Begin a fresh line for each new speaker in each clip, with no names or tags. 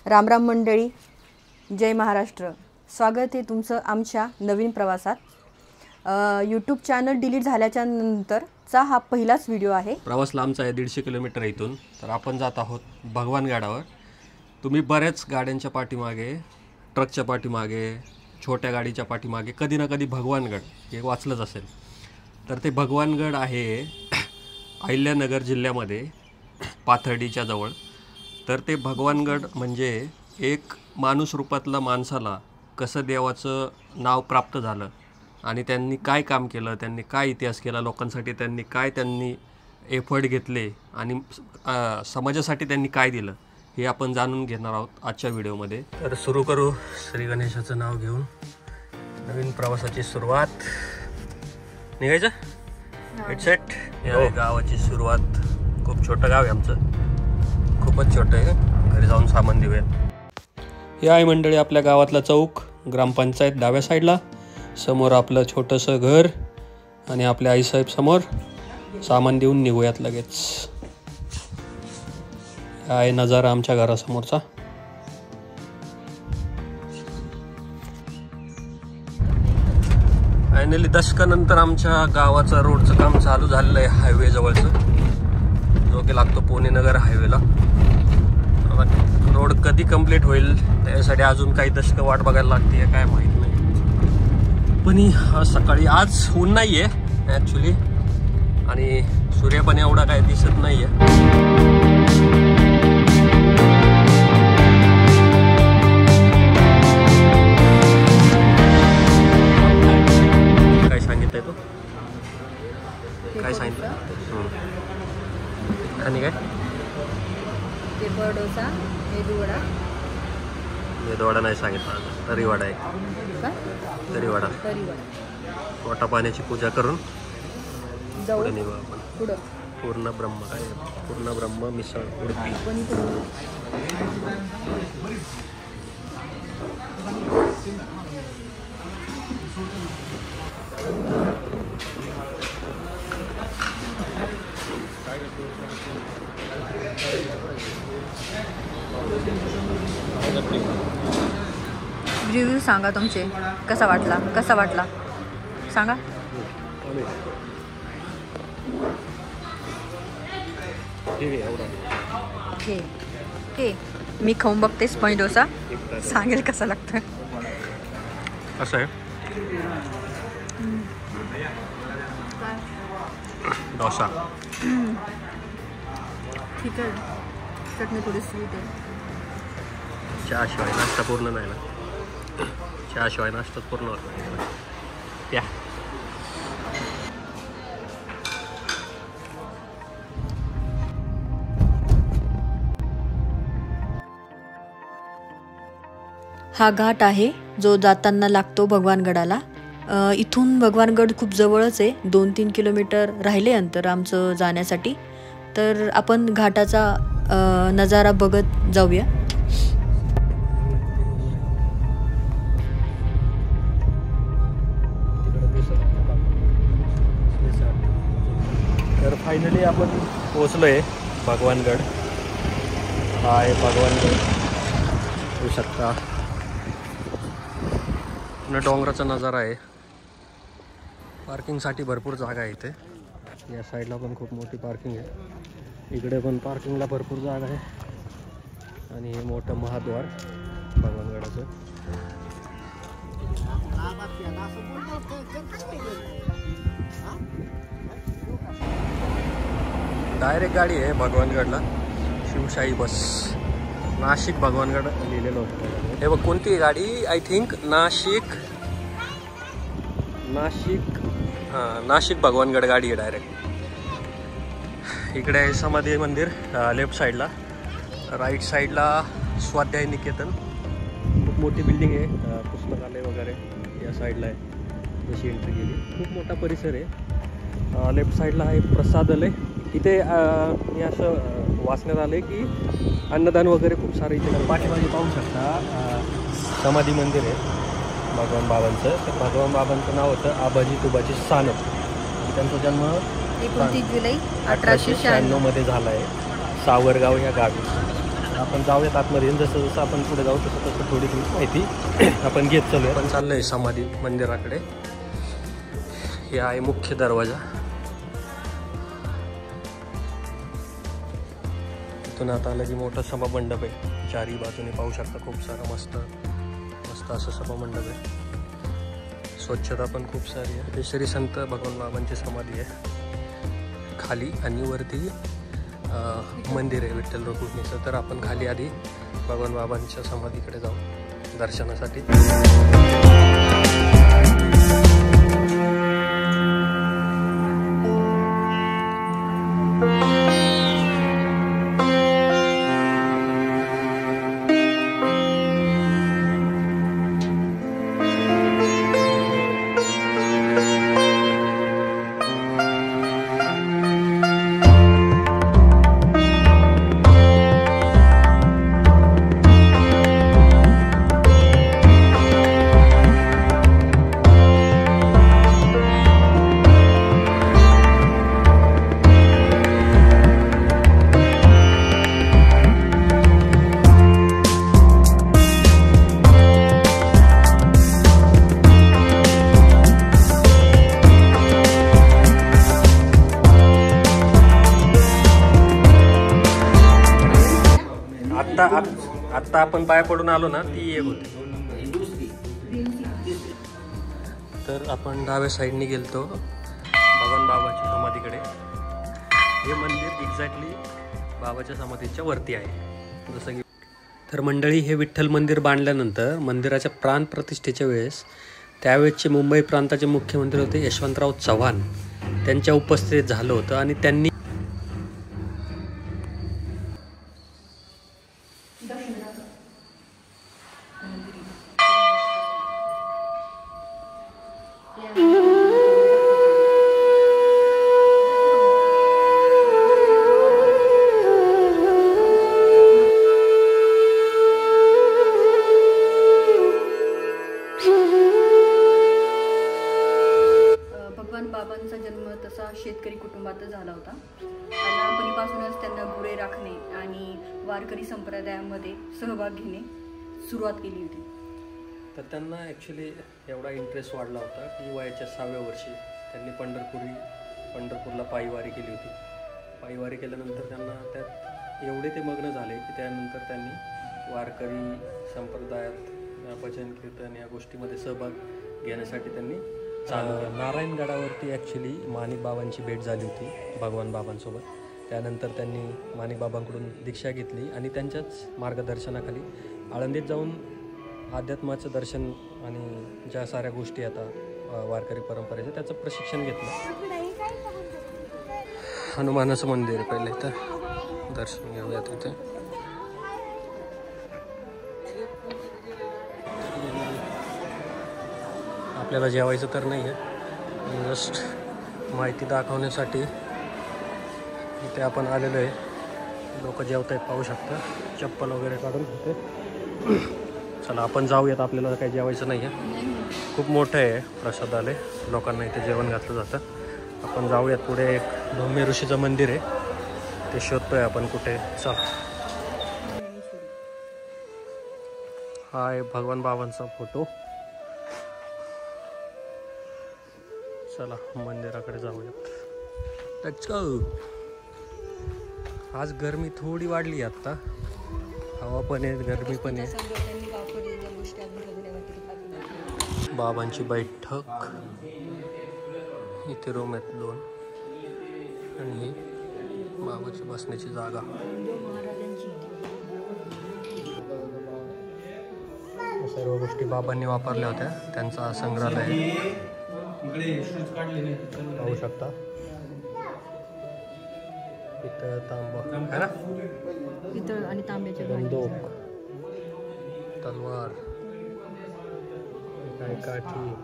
राम राम मंडळी, जय महाराष्ट्र। स्वागत आहे तुमचं आमच्या नवीन प्रवासात। यूट्यूब चॅनल डिलीट झाल्याच्या नंतरचा हा पहिलाच व्हिडिओ आहे।
प्रवास लांबचा आहे, 150 किलोमीटर इथून। तर आपण जात आहोत भगवानगडावर। तुम्ही बऱ्याच गाड्यांच्या पाठीमागे, ट्रकच्या पाठीमागे, छोट्या गाडीच्या पाठीमागे कधी ना कधी भगवानगड हे वाचलंच असेल। तर ते भगवानगड आहे अहिल्यानगर जिल्ह्यामध्ये, पाथर्डीच्या जवळ। तर ते भगवानगड म्हणजे एक माणूस रूपातला माणसाला कसं देवाचं नाव प्राप्त झालं आणि त्यांनी काय काम केलं, त्यांनी काय इतिहास केला लोकांसाठी, त्यांनी एफर्ट घेतले आणि समाजासाठी त्यांनी काय दिलं हे आपण जाणून घेणार आहोत आजच्या व्हिडिओमध्ये। तर सुरू करू श्री गणेशाचं नाव घेऊन नवीन प्रवासाची सुरुवात। निघायचं हेडसेट। या गावाची सुरुवात, खूप छोटं गाव आहे आमचं, खूपच छोटं आहे। घरी जाऊन सामान देऊया। हे आहे मंडळी आपल्या गावातला चौक, ग्रामपंचायत डाव्या साईडला, समोर आपलं छोटंसं घर आणि आपल्या आईसाहेब समोर। सामान देऊन निघूयात लगेच। हा आहे नजारा आमच्या घरासमोरचा। फायनली दशकानंतर आमच्या गावाचा रोडचं काम चालू झालेलं आहे, हायवे जवळचं, जो की लागतो पुणे नगर हायवेला। रोड कधी कंप्लीट होईल त्यासाठी अजून काही दशक वाट बघायला लागते काय माहित नाही। पण सकाळी आज ऊन नाहीये ॲक्च्युली, आणि सूर्य पण एवढा काय दिसत नाहीये। काय सांगितलंय तो, काय सांगितलं आणि काय
पेपर डोसा,
मेदूवडा नाही सांगितलं, तरीवाडा आहे। तरीवाडा पोटा पाण्याची पूजा करून पुढे निघू आपण। पूर्ण ब्रह्म काय, पूर्ण ब्रह्म मिसळ उडपी।
रिव्ह्यू सांगा तुमचे, कसा वाटला सांगा। हे मी खाऊन बघते स्पंज डोसा, सांगेल कसा लागतं।
असं आहे डोसा,
ठीक आहे, चटणी थोडी स्वीट आहे।
चहाशिवाय नाश्ता पूर्ण नाही ना, चहाशिवाय नाश्ता पूर्ण होतो त्या।
हा घाट आहे जो जाताना लागतो भगवानगडाला। इथून भगवानगड खूप जवळच आहे, 2-3 किलोमीटर राहिले अंतर आमचं जाण्यासाठी। तर आपण घाटाचा नजारा बघत जाऊया।
तर फायनली आपण पोहोचलोय भगवानगड। हा आहे भगवानगड, होऊ शकता पूर्ण डोंगराचा नजारा आहे। पार्किंगसाठी भरपूर जागा आहे इथे। या साईडला पण खूप मोठी पार्किंग आहे, इकडे पण पार्किंगला भरपूर जागा आहे। आणि हे मोठं महाद्वार भगवानगडाचं। डायरेक्ट गाडी आहे भगवानगडला, शिवशाही बस। नाशिक भगवानगड लिहिलेलं होतं हे बघ। कोणती गाडी, आय थिंक नाशिक नाशिक भगवानगड गाडी आहे डायरेक्ट। इकडे आहे समाधी मंदिर लेफ्ट साईडला, राईट साईडला स्वाध्याय निकेतन, खूप मोठी बिल्डिंग आहे, पुस्तकालय वगैरे या साईडला आहे। जशी एंट्री केली खूप मोठा परिसर आहे। लेफ्ट साईडला आहे प्रसादालय। इथे मी असं वाचण्यात आलं की अन्नदान वगैरे खूप सारं इथे। पाठीमागे पाहू शकता समाधी मंदिर आहे भगवान बाबांचं। तर भगवान बाबांचं नाव होतं आबाजी तुबाजी सानप। त्यांचा जन्म
29 जुलै 1896
मध्ये झाला आहे, सावरगाव या गावी। आपण जाऊयात आतमध्ये. जसं जसं आपण पुढे जाऊ तसं तसं थोडी माहिती आपण घेत चालूया. आपण चाललोय समाधी मंदिराकडे. हे आहे मुख्य दरवाजा. इथून आता आलं की मोठा सभा मंडप आहे. चारी बाजूने पाहू शकता खूप सारा मस्त मस्त असं सभा मंडप आहे. स्वच्छता पण खूप सारी आहे. हे श्री संत भगवान बाबांची समाधी आहे खाली आणि वरती मंदिर आहे विठ्ठल रुक्मिणीचं. तर आपण खाली आधी भगवान बाबांच्या समाधीकडे जाऊ दर्शनासाठी. आत्ता आपण पाया पडून आलो ना, ती एक होती. तर आपण डाव्या साईडने गेलतो भगवान बाबाच्या समाधीकडे. हे मंदिर एक्झॅक्टली बाबाच्या समाधीच्या वरती आहे. जसं की तर मंडळी, हे विठ्ठल मंदिर बांधल्यानंतर मंदिराच्या प्राण प्रतिष्ठेच्या वेळेस त्यावेळेसचे मुंबई प्रांताचे मुख्यमंत्री होते यशवंतराव चव्हाण, त्यांच्या उपस्थितीत झालं होतं. आणि त्यांनी
बाबांचा जन्म तसा शेतकरी कुटुंबातच झाला होता. लहानपणीपासूनच त्यांना गुरे राखणे आणि वारकरी संप्रदायामध्ये सहभाग घेणे सुरुवात केली होती.
तर त्यांना ॲक्च्युली एवढा इंटरेस्ट वाढला होता की वयाच्या 6व्या वर्षी त्यांनी पंढरपूरला पायीवारी केली होती. पायीवारी केल्यानंतर त्यांना त्यात एवढे ते मग्न झाले की त्यानंतर त्यांनी वारकरी संप्रदायात भजन कीर्तन या गोष्टीमध्ये सहभाग घेण्यासाठी त्यांनी नारायणगडावरती ॲक्च्युली माणिक बाबांची भेट झाली होती भगवान बाबांसोबत. त्यानंतर त्यांनी माणिक बाबांकडून दीक्षा घेतली आणि त्यांच्याच मार्गदर्शनाखाली आळंदीत जाऊन अध्यात्माचं दर्शन आणि ज्या साऱ्या गोष्टी आता वारकरी परंपरेच्या त्याचं प्रशिक्षण घेतलं. हनुमानाचं मंदिर पहिले तर दर्शन घेऊया तिथे. आपल्याला जेवायचं तर नाही आहे, जस्ट माहिती दाखवण्यासाठी इथे आपण आलेलो आहे. लोक जेवत आहेत पाहू शकता, चप्पल वगैरे काढून होते. चला आपण जाऊयात, आपल्याला काही जेवायचं नाही आहे. खूप मोठं आहे प्रसादालय, लोकांना इथे जेवण घातलं जातं. आपण जाऊयात पुढे. एक धोमे ऋषीचं मंदिर आहे, ते शोधतोय आपण कुठे. चला, हा आहे भगवान बाबांचा फोटो. चला मंदिराकडे जाऊयात. Let's go. आज गरमी थोडी वाढली आता, हवा पण आहे गरमी पण आहे. बाबांची बैठक, इथे रूम आहेत 2 आणि ही बाबाची बसण्याची जागा. सर्व गोष्टी बाबांनी वापरल्या होत्या, त्यांचा संग्रहालय पाहू शकता. पितळ तांबा है ना,
पितळ आणि तांब्याचे
बंदूक, तलवार, काय काठी.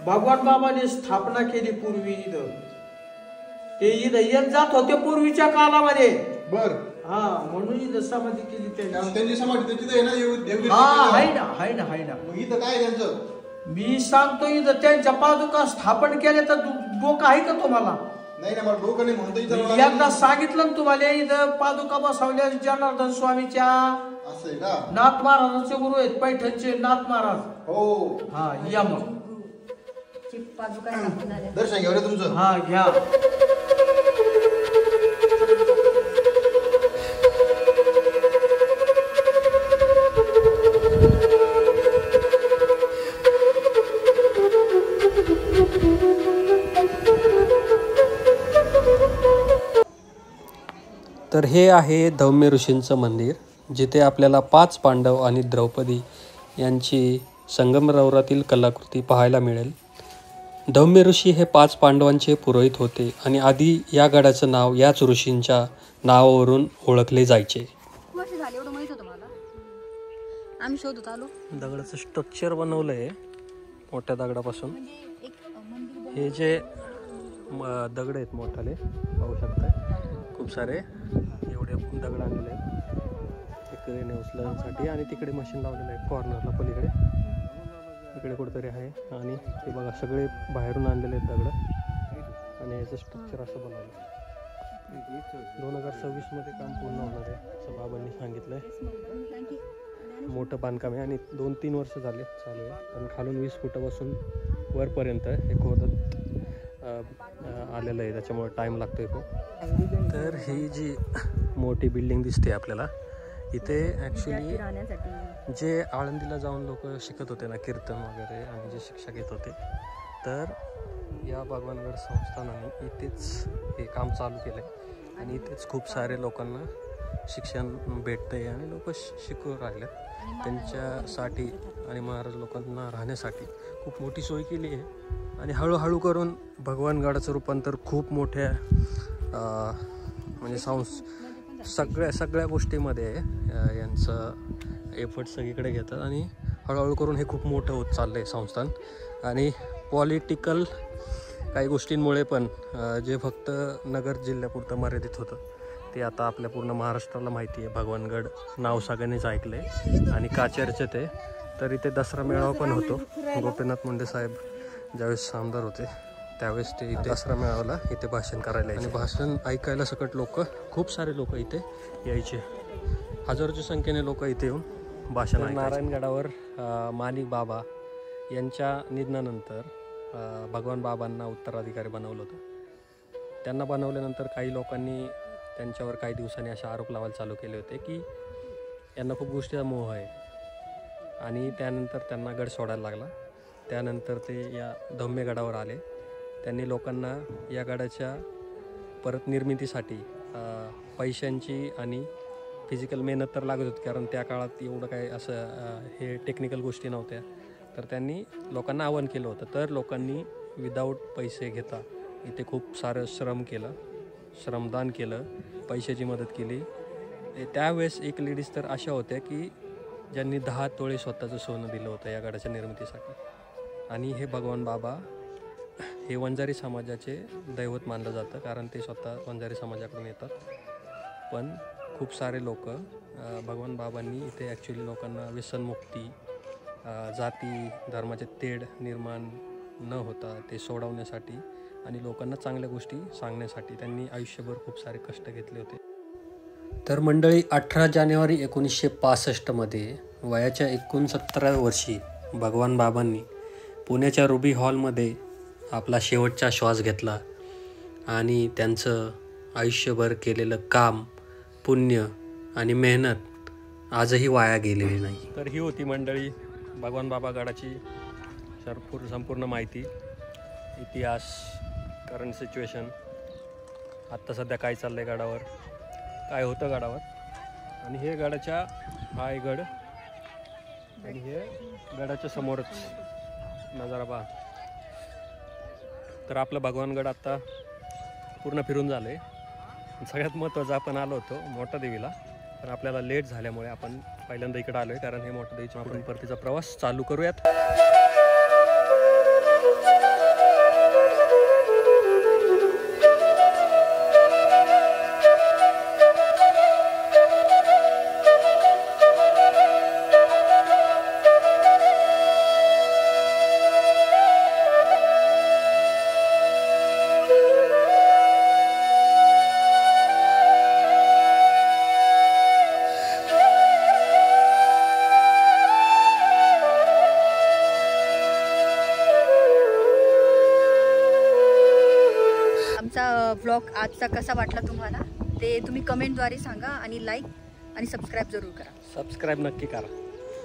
भगवान बाबांनी स्थापना केली पूर्वी इथं. ते इथं येत जात होते पूर्वीच्या काळामध्ये.
बर.
हा म्हणून इथं समाधी केली
त्यांची समाधी त्यांची आहे ना देवगिरी.
हा आहे ना आहे ना आहे ना.
मग इथं काय आहे त्यांचं?
मी सांगतो इथं त्यांच्या पादुका स्थापन केल्या तर डोकं आहे का तुम्हाला?
नाही ना मला डोकं नाही म्हणतो इथं.
एकदा सांगितलं ना तुम्हाला इथं पादुका बसवल्या जनार्दन स्वामीच्या.
असं आहे का?
नाथ महाराजांचे गुरु आहेत पैठणचे नाथ महाराज.
हो.
हा या मग
दर्शन घ्या रे तुमचं.
हा घ्या.
तर हे आहे धौम्य ऋषींचं मंदिर, जिथे आपल्याला 5 पांडव आणि द्रौपदी यांची संगमरवरातील कलाकृती पाहायला मिळेल. धौम्य ऋषी हे 5 पांडवांचे पुरोहित होते आणि आधी या गडाचं नाव याच ऋषींच्या नावावरून ओळखले जायचे. दगडाचं स्ट्रक्चर बनवलं आहे मोठ्या दगडापासून. हे जे दगड आहेत मोठाले पाहू शकताय, खूप सारे एवढे दगड आणलेले आहेत क्रेन उचलण्यासाठी. आणि तिकडे मशीन लावलेलं आहे कॉर्नरला पलीकडे, इकडे कुठेतरी आहे. आणि ते बघा सगळे बाहेरून आणलेले आहेत दगड आणि याचं स्ट्रक्चर असं बनवलं. 2026 मध्ये काम पूर्ण होणार आहे असं बाबांनी सांगितलं आहे. मोठं बांधकाम आहे आणि 2-3 वर्ष झाले चालू आहे. पण खालून 20 फुटापासून वरपर्यंत हे खोदत आलेलं आहे, त्याच्यामुळे टाईम लागतोय खूप. तर ही जी मोठी बिल्डिंग दिसते आपल्याला इथे ॲक्च्युली जे आळंदीला जाऊन लोक शिकत होते ना कीर्तन वगैरे आणि जे शिक्षा घेत होते, तर या भगवानगड संस्थानाने इथेच हे काम चालू केलं आहे आणि इथेच खूप सारे लोकांना शिक्षण भेटतं आहे आणि लोक शिकू राहिले त्यांच्यासाठी. आणि महाराज लोकांना राहण्यासाठी खूप मोठी सोय केली आहे. आणि हळूहळू करून भगवानगडाचं रूपांतर खूप मोठ्या म्हणजे सगळ्या गोष्टीमध्ये यांचं एफर्ट सगळीकडे घेतात आणि हळूहळू करून हे खूप मोठं होत चाललं आहे संस्थान. आणि पॉलिटिकल काही गोष्टींमुळे पण जे फक्त नगर जिल्ह्यापुरतं मर्यादित होतं ते आता आपल्या पूर्ण महाराष्ट्राला माहिती आहे. भगवानगड नाव सगळ्यांनीच ऐकलं आहे आणि का चर्चेत आहे. तर इथे दसरा मेळावा पण होतो. गोपीनाथ मुंडे साहेब ज्यावेळेस आमदार होते त्यावेळेस ते इथे दसरा मेळाव्याला इथे भाषण करायला यायचे. आणि भाषण ऐकायला सकट लोक, खूप सारे लोक इथे यायचे. हजारोच्या संख्येने लोक इथे येऊन भाषण ऐकायचे. नारायणगडावर माणिक बाबा यांच्या निधनानंतर भगवान बाबांना उत्तराधिकारी बनवलं होतं. त्यांना बनवल्यानंतर काही लोकांनी त्यांच्यावर काही दिवसांनी असे आरोप लावायला चालू केले होते की यांना खूप गोष्टीचा मोह आहे. आणि त्यानंतर त्यांना गड सोडायला लागला. त्यानंतर ते या धौम्य गडावर आले. त्यांनी लोकांना या गडाच्या परत निर्मितीसाठी पैशांची आणि फिजिकल मेहनत तर लागत होती, कारण त्या काळात एवढं काय असं हे टेक्निकल गोष्टी नव्हत्या. तर त्यांनी लोकांना आवाहन केलं होतं. तर लोकांनी विदाऊट पैसे घेता इथे खूप सारं श्रमदान केलं, पैशाची मदत केली. त्यावेळेस एक लेडीज तर अशा होत्या की ज्यांनी 10 तोळे स्वतःचं सोनं दिलं होतं या गडाच्या निर्मितीसाठी. आणि हे भगवान बाबा हे वंजारी समाजाचे दैवत मानलं जातं, कारण ते स्वतः वंजारी समाजाकडून येतात. पण खूप सारे लोक भगवान बाबांनी इथे ॲक्च्युली लोकांना व्यसनमुक्ती, जाती धर्माचे तेढ निर्माण न होता ते सोडवण्यासाठी आणि लोकांना चांगल्या गोष्टी सांगण्यासाठी त्यांनी आयुष्यभर खूप सारे कष्ट घेतले होते. तर मंडळी 18 जानेवारी 1965 वयाच्या 69व्या वर्षी भगवान बाबांनी पुण्याच्या रुबी हॉलमध्ये आपला शेवटचा श्वास घेतला. आणि त्यांचं आयुष्यभर केलेलं काम, पुण्य आणि मेहनत आजही वाया गेलेली नाही. तर ही होती मंडळी भगवान बाबा गडाची संपूर्ण माहिती, इतिहास, करंट सिच्युएशन, आत्ता सध्या काय चाललं आहे गडावर, काय होतं गडावर. आणि हे गडाच्या हा आहे गड आणि हे गडाच्या समोरच नजारा पहा. तर आपलं भगवानगड आत्ता पूर्ण फिरून झालं आहे. सगळ्यात महत्त्वाचं आपण आलो होतो मोठा देवीला, पण आपल्याला लेट झाल्यामुळे आपण पहिल्यांदा इकडं आलो आहे, कारण हे मोठा देवीचा आपण परतीचा प्रवास चालू करूयात.
आजचा कसा वाटला तुम्हाला ते तुम्ही कमेंटद्वारे सांगा आणि लाईक आणि सबस्क्राईब जरूर करा.
सबस्क्राईब नक्की करा.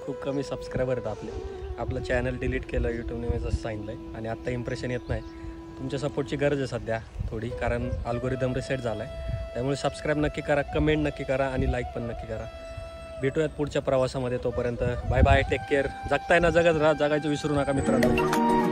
खूप कमी सबस्क्रायबर आहेत आपलं चॅनल डिलीट केलं यूट्यूबने मी जसं सांगितलं आहे आणि आत्ता इम्प्रेशन येत नाही. तुमच्या सपोर्टची गरज आहे सध्या थोडी, कारण अल्गोरिदम रिसेट झाला आहे. त्यामुळे सबस्क्राईब नक्की करा, कमेंट नक्की करा आणि लाईक पण नक्की करा. भेटूयात पुढच्या प्रवासामध्ये. तोपर्यंत बाय बाय, टेक केअर. जगताय ना जगत राहा, जगायचं विसरू नका मित्रांनो.